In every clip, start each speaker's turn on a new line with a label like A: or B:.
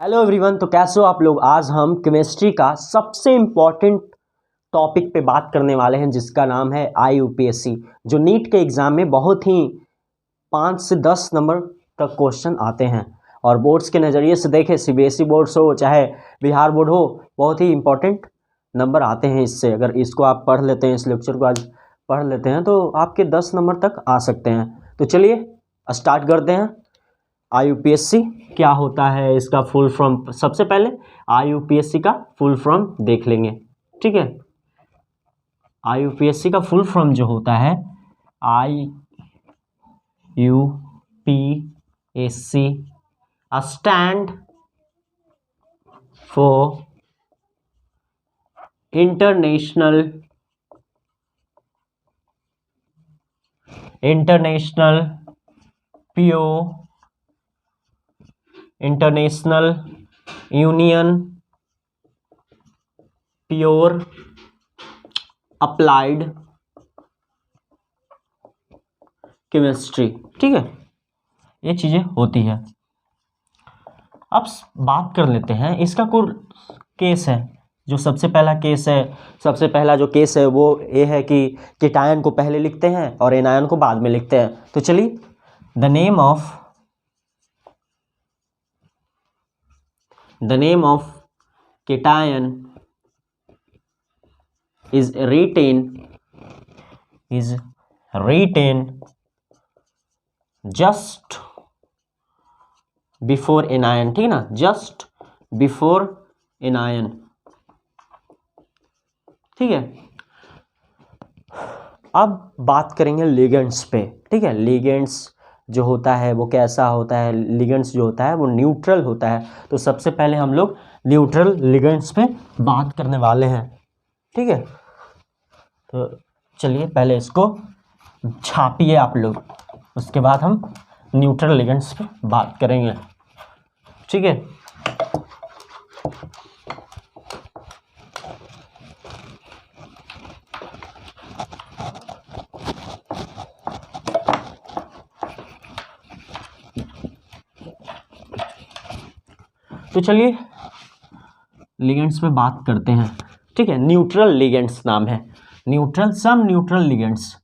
A: Hello everyone. तो कैसे हो आप लोग। आज हम केमिस्ट्री का सबसे इम्पॉर्टेंट टॉपिक पे बात करने वाले हैं जिसका नाम है IUPAC, जो नीट के एग्ज़ाम में बहुत ही 5 से 10 नंबर तक क्वेश्चन आते हैं। और बोर्ड्स के नज़रिए से देखें, CBSE बोर्ड्स हो चाहे बिहार बोर्ड हो, बहुत ही इम्पॉर्टेंट नंबर आते हैं इससे। अगर इसको आप पढ़ लेते हैं, इस लेक्चर को आज पढ़ लेते हैं तो आपके 10 नंबर तक आ सकते हैं। तो चलिए स्टार्ट करते हैं। IUPAC क्या होता है, इसका फुल फॉर्म सबसे पहले IUPAC का फुल फॉर्म देख लेंगे। ठीक है, IUPAC का फुल फॉर्म जो होता है IUPAC stand for international international union pure applied chemistry. ठीक है, ये चीज़ें होती है। अब बात कर लेते हैं, इसका कोई केस है। जो सबसे पहला केस है, सबसे पहला जो केस है वो ये है कि कीटायन को पहले लिखते हैं और एनायन को बाद में लिखते हैं। तो चलिए, the name of cation is written just before anion। ठीक है ना, just before anion। ठीक है, अब बात करेंगे लिगेंड्स पे। ठीक है, लिगेंड्स जो होता है वो कैसा होता है। लिगेंड्स जो होता है वो न्यूट्रल होता है। तो सबसे पहले हम लोग न्यूट्रल लिगेंड्स पे बात करने वाले हैं। ठीक है, तो चलिए पहले इसको छापिए आप लोग, उसके बाद हम न्यूट्रल लिगेंड्स पे बात करेंगे। ठीक है, तो चलिए लिगेंड्स पे बात करते हैं। ठीक है, न्यूट्रल लिगेंड्स नाम है। सम न्यूट्रल लिगेंड्स।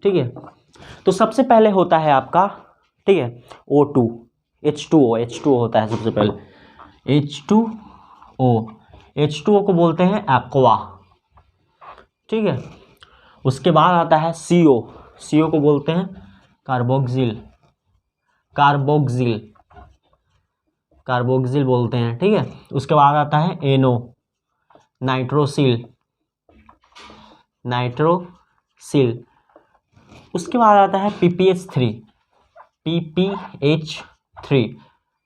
A: ठीक है, तो सबसे पहले होता है आपका, ठीक है, O2 H2O होता है सबसे पहले। H2O को बोलते हैं एक्वा। ठीक है, उसके बाद आता है CO को बोलते हैं कार्बोक्सिल बोलते हैं। ठीक है, उसके बाद आता है NO, नाइट्रोसिल। उसके बाद आता है PPH3।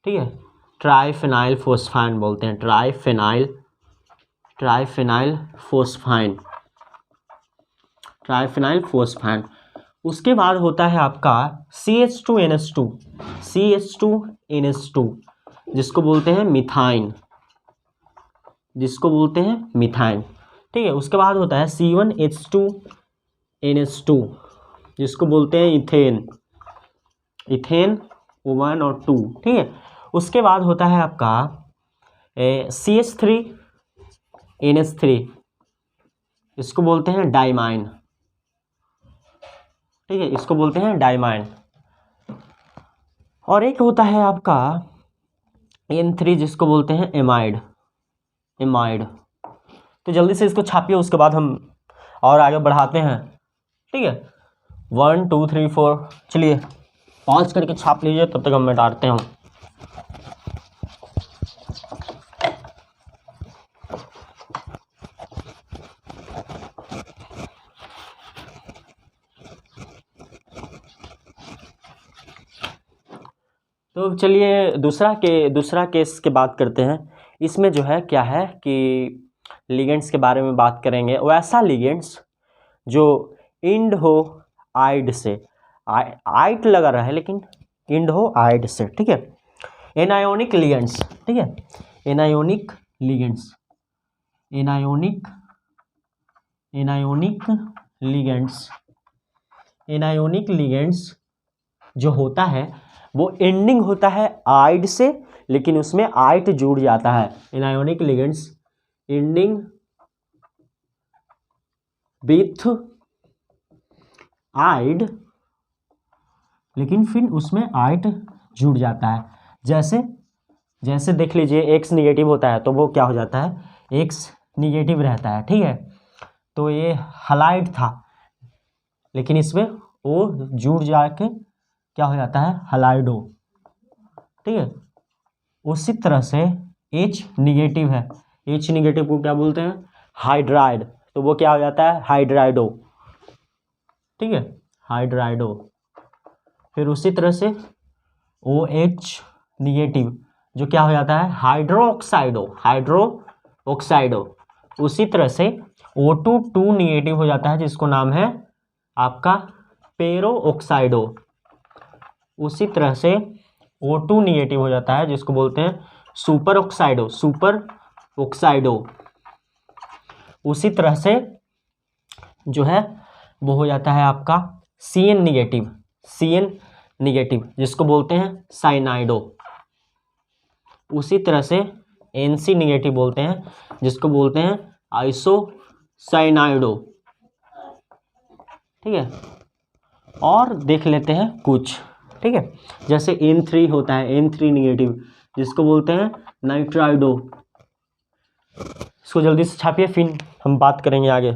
A: ठीक है, ट्राइफेनाइल फोस्फाइन बोलते हैं, ट्राइफेनाइल फोस्फाइन। उसके बाद होता है आपका CH2NH2 जिसको बोलते हैं मिथाइन। ठीक है, उसके बाद होता है C1H2NH2 जिसको बोलते हैं इथेन 1 और 2। ठीक है, उसके बाद होता है आपका CH3NH3 इसको बोलते हैं डाइमाइन। ठीक है, इसको बोलते हैं डाइमाइन। और एक होता है आपका N3 जिसको बोलते हैं एमाइड। तो जल्दी से इसको छापिए, उसके बाद हम और आगे बढ़ाते हैं। ठीक है, 1 2 3 4, चलिए पॉज करके छाप लीजिए, तब तक हम मिटाते हैं। तो चलिए दूसरा केस के बात करते हैं। इसमें जो है क्या है कि लिगेंड्स के बारे में बात करेंगे। वैसा लिगेंड्स जो इंड हो आइड से, आइट लगा रहा है लेकिन इंड हो आइड से। ठीक है, एनायोनिक लिगेंड्स। ठीक है, एनायोनिक लिगेंड्स एनायोनिक लिगेंड्स जो होता है वो एंडिंग होता है आइड से, लेकिन उसमें आइट जुड़ जाता है। एनायोनिक लिगेंड्स एंडिंग विथ आइड, लेकिन फिर उसमें आइट जुड़ जाता है। जैसे जैसे देख लीजिए एक्स निगेटिव होता है तो वो क्या हो जाता है, एक्स निगेटिव रहता है, ठीक है। तो ये हलाइड था, लेकिन इसमें ओ जुड़ जाके क्या हो जाता है, हलाइडो, ठीक है। उसी तरह से एच निगेटिव है, एच निगेटिव को क्या बोलते हैं, हाइड्राइड, तो वो क्या हो जाता है, हाइड्राइडो, ठीक है, हाइड्राइडो। फिर उसी तरह से ओ एच निगेटिव जो क्या हो जाता है, हाइड्रोक्साइडो, हाइड्रोक्साइडो। उसी तरह से O2 निगेटिव हो जाता है जिसको नाम है आपका पेरो ऑक्साइडो। उसी तरह से O2 निगेटिव हो जाता है जिसको बोलते हैं सुपर ऑक्साइडो, सुपर ऑक्साइडो। उसी तरह से जो है वो हो जाता है आपका CN निगेटिव, CN निगेटिव जिसको बोलते हैं साइनाइडो। उसी तरह से NC निगेटिव बोलते हैं जिसको बोलते हैं आइसोसाइनाइडो, ठीक है। और देख लेते हैं कुछ, ठीक है। जैसे N3 होता है, N3 निगेटिव जिसको बोलते हैं नाइट्राइडो। इसको जल्दी से छापिए, फिर हम बात करेंगे आगे।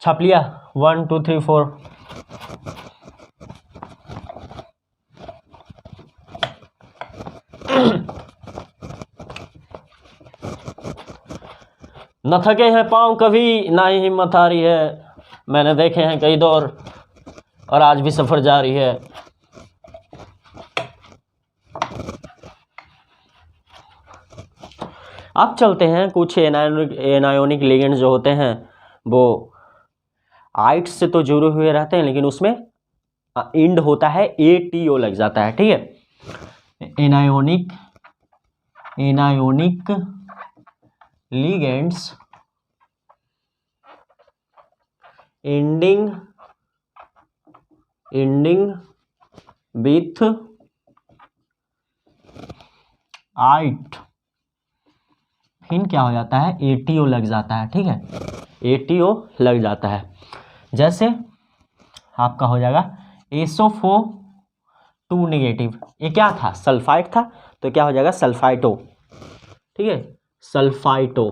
A: छाप लिया, 1 2 3 4। न थके हैं पाँव कभी, ना ही हिम्मत हारी है, मैंने देखे हैं कई दौर और आज भी सफ़र जारी है। अब चलते हैं कुछ एनायोनिक लिगेंड्स जो होते हैं वो आइट से तो जुड़े हुए रहते हैं, लेकिन उसमें इंड होता है ATO लग जाता है, ठीक है। एनायोनिक लिगेंड्स एंडिंग विथ आइट, फिर क्या हो जाता है, ATO लग जाता है, ठीक है, ATO लग जाता है। जैसे आपका हो जाएगा SO4 निगेटिव, ये क्या था, सल्फाइड था, तो क्या हो जाएगा सल्फाइटो, ठीक है, सल्फाइटो।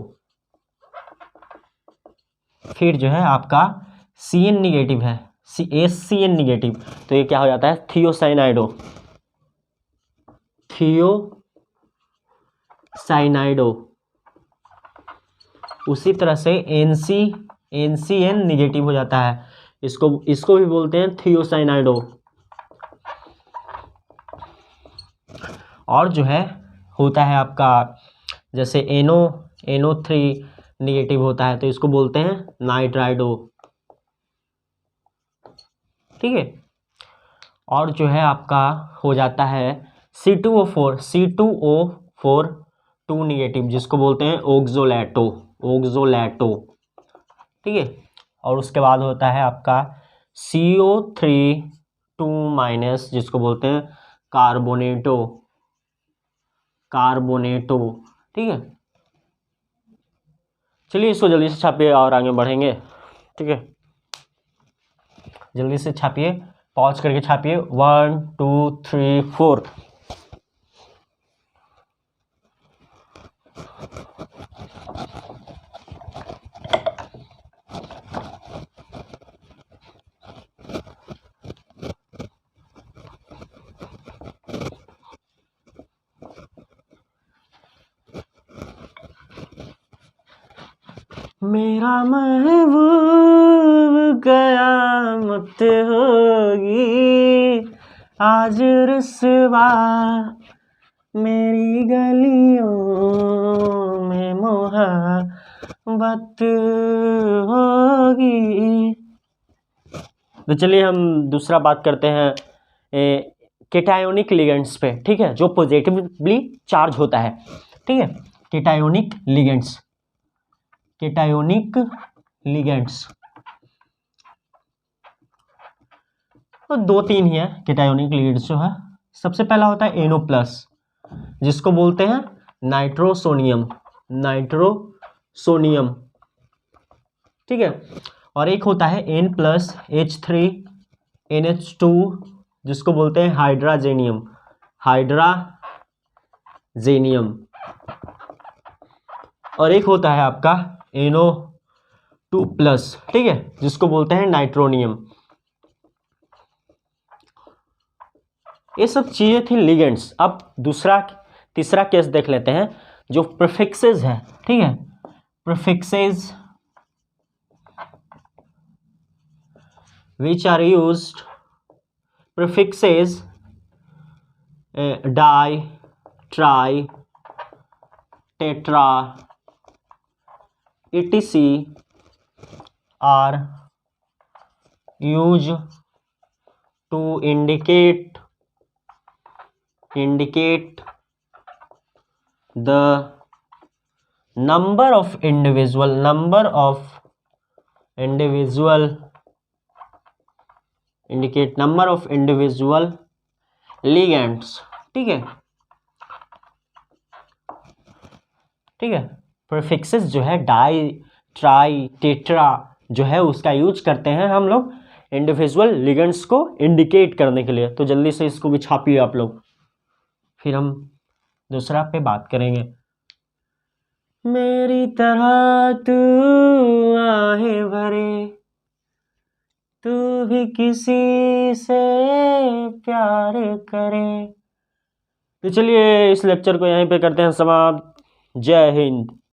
A: फिर जो है आपका CN निगेटिव है, SCN निगेटिव, तो ये क्या हो जाता है थियोसाइनाइडो, थियोसाइनाइडो। उसी तरह से NCN निगेटिव हो जाता है, इसको भी बोलते हैं थियोसाइनाइडो। और जो है होता है आपका जैसे NO3 निगेटिव होता है तो इसको बोलते हैं नाइट्राइडो, ठीक है। और जो है आपका हो जाता है C2O4 2 निगेटिव जिसको बोलते हैं ओक्सोलैटो, ठीक है। और उसके बाद होता है आपका CO3 2- जिसको बोलते हैं कार्बोनेटो, ठीक है। चलिए इसको जल्दी से छापिए और आगे बढ़ेंगे, ठीक है। जल्दी से छापिए, पॉज करके छापिए, 1 2 3 4। मेरा महबूब कयामत होगी आज रुसवा मेरी गलियों में मोहब्बत होगी। तो चलिए हम दूसरा बात करते हैं केटायोनिक लिगेंड्स पे, ठीक है, जो पॉजिटिवली चार्ज होता है, ठीक है। केटायोनिक लिगेंड्स केटायोनिक लिगेंड्स। तो 2-3 ही है केटायोनिक लिगेंड्स जो है। सबसे पहला होता है NO प्लस, जिसको बोलते हैं नाइट्रोसोनियम, नाइट्रोसोनियम, ठीक है। और एक होता है N+H3NH2, जिसको बोलते हैं हाइड्राजेनियम, हाइड्राजेनियम। और एक होता है आपका NO2+, ठीक है, जिसको बोलते हैं नाइट्रोनियम। ये सब चीजें थी लिगेंड्स। अब तीसरा केस देख लेते हैं, जो प्रीफिक्सेस है, ठीक है। Prefixes which are used, prefixes di, tri, tetra, etc are used to indicate the number of individual ligands, ठीक है, ठीक है। प्रीफिक्सेस जो है डाई, ट्राई, टेट्रा जो है उसका यूज करते हैं हम लोग इंडिविजुअल लिगेंड्स को इंडिकेट करने के लिए। तो जल्दी से इसको भी छापिए आप लोग, फिर हम दूसरा पे बात करेंगे। मेरी तरह तू आहें भरे, तू भी किसी से प्यार करे। तो चलिए इस लेक्चर को यहीं पे करते हैं समाप्त। जय हिंद।